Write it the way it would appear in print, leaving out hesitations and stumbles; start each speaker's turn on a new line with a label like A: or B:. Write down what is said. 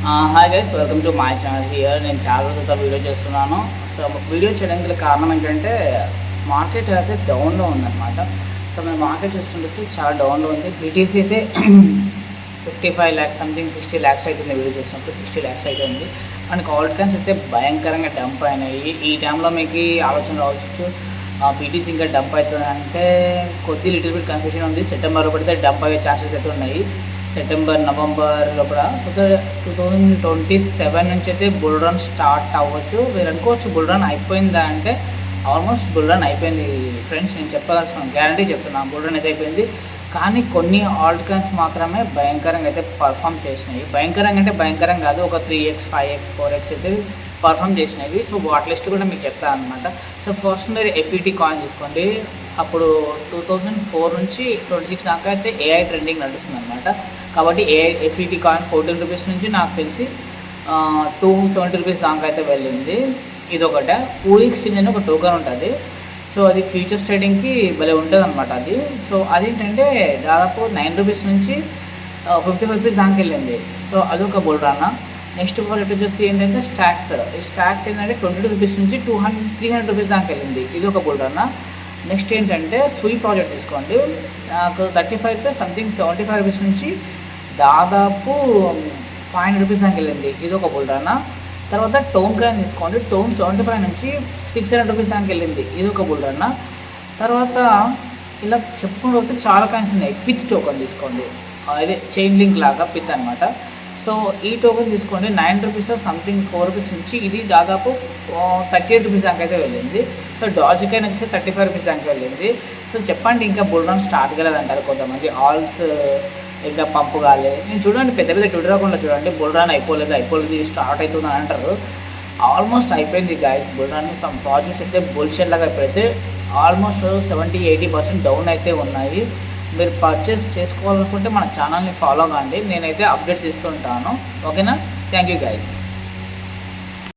A: Hi guys, welcome to my channel. Here నేను చాలా రోజులతో video చేస్తున్నాను. సో వీడియో చేయడానికి కారణం ఏంటంటే మార్కెట్ అయితే డౌన్లో ఉందన్నమాట. సో మేము మార్కెట్ చూస్తుంటే చాలా డౌన్లో ఉంది. బీటీసీ అయితే 55 lakhs సంథింగ్ 60 lakhs అవుతుంది. వీడియో చేసినప్పుడు 60 lakhs అయితే ఉంది. అండ్ కాల్డ్ కాయిన్స్ అయితే భయంకరంగా డంప్ అయినాయి. ఈ టైంలో మీకు ఆలోచన రావచ్చు, బీటీసీ ఇంకా డంప్ అవుతుంది అంటే కొద్ది లిటిల్ బిట్ కన్ఫ్యూజన్ ఉంది. సెప్టెంబర్లో పడితే డంప్ అయ్యే ఛాన్సెస్ అయితే ఉన్నాయి. సెప్టెంబర్ నవంబర్ లోపల 2027 నుంచి అయితే బుల్ రన్ స్టార్ట్ అవ్వచ్చు. మీరు అనుకోవచ్చు బుల్ రన్ అయిపోయిందా అంటే ఆల్మోస్ట్ బుల్ రన్ అయిపోయింది ఫ్రెండ్స్. నేను చెప్పదలుచుకున్నాను, గ్యారంటీ చెప్తున్నాను, బుల్ రన్ అయితే అయిపోయింది. కానీ కొన్ని ఆల్ట్ కాయిన్స్ మాత్రమే భయంకరంగా అయితే పర్ఫామ్ చేసినాయి. భయంకరంగా అంటే భయంకరం కాదు, ఒక 3x 5x 4x అయితే పర్ఫామ్ చేసినవి. సో వాటి లిస్ట్ కూడా మీకు చెప్తాను అనమాట. సో ఫస్ట్ మీరు ఎఫ్ఈటీ కాయిన్ తీసుకోండి. అప్పుడు 2004 నుంచి 26 దాకా అయితే ఏఐ ట్రెండింగ్ నడుస్తుంది అనమాట. కాబట్టి ఏఐ ఎఫ్ఈటీ కాయిన్ 14 రూపీస్ నుంచి నాకు తెలిసి 270 రూపీస్ దాకా అయితే వెళ్ళింది. ఇది ఒకటే. పూల్ ఎక్స్చేంజ్ అని ఒక టోకెన్ ఉంటుంది. సో అది ఫ్యూచర్స్ ట్రేడింగ్కి భలే ఉంటుంది అనమాట అది. సో అదేంటంటే దాదాపు 9 రూపీస్ నుంచి 55 రూపీస్ దాకా వెళ్ళింది. సో అదొక బుల్ రన్. నెక్స్ట్ క్వాలిటీ వచ్చేసి ఏంటంటే స్టాక్స్. ఈ స్టాక్స్ ఏంటంటే 22 రూపీస్ నుంచి 300 రూపీస్ దాకా వెళ్ళింది. ఇది ఒక బుల్ రన్. నెక్స్ట్ ఏంటంటే స్వీప్ ప్రాజెక్ట్ తీసుకోండి. నాకు 35 సంథింగ్ 75 రూపీస్ నుంచి దాదాపు 500 రూపీస్ దాకా వెళ్ళింది. ఇది ఒక బుల్ రన్. తర్వాత టోన్ కాయిన్ తీసుకోండి. టోన్ 75 నుంచి 600 రూపీస్ దాకా వెళ్ళింది. ఇది ఒక బుల్ రన్. తర్వాత ఇలా చెప్పుకుంటూ వస్తే చాలా కాయిన్స్ ఉన్నాయి. పిత్ టోకెన్ తీసుకోండి. అదే చైన్ లింక్ లాగా పిత్ అనమాట. సో ఈ టోకెన్ తీసుకోండి. 9 రూపీస్ సంథింగ్ 4 రూపీస్ నుంచి ఇది దాదాపు 38 రూపీస్ దాకా అయితే వెళ్ళింది. సో డాజ్ కాయిన్ వచ్చేసి 35 రూపీస్ దాకా వెళ్ళింది. సో చెప్పండి, ఇంకా బుల్ రన్ స్టార్ట్ కాలేదంటారు కొంతమంది. ఆల్స్ ఇంకా పంపు కాలే. నేను చూడండి, పెద్ద పెద్ద ట్విట్టర్ అకౌంట్లో చూడండి, బుల్ రన్ అయిపోలేదు స్టార్ట్ అవుతుంది అని అంటారు. ఆల్మోస్ట్ అయిపోయింది guys bull run. Some projects అయితే బుల్షెట్ లాగా అయిపోతే ఆల్మోస్ట్ 70-80% డౌన్ అయితే ఉన్నాయి. మీరు పర్చేస్ చేసుకోవాలనుకుంటే మన ఛానల్ని ఫాలో కాండి. నేనైతే అప్డేట్స్ ఇస్తుంటాను. ఓకేనా? Thank you guys.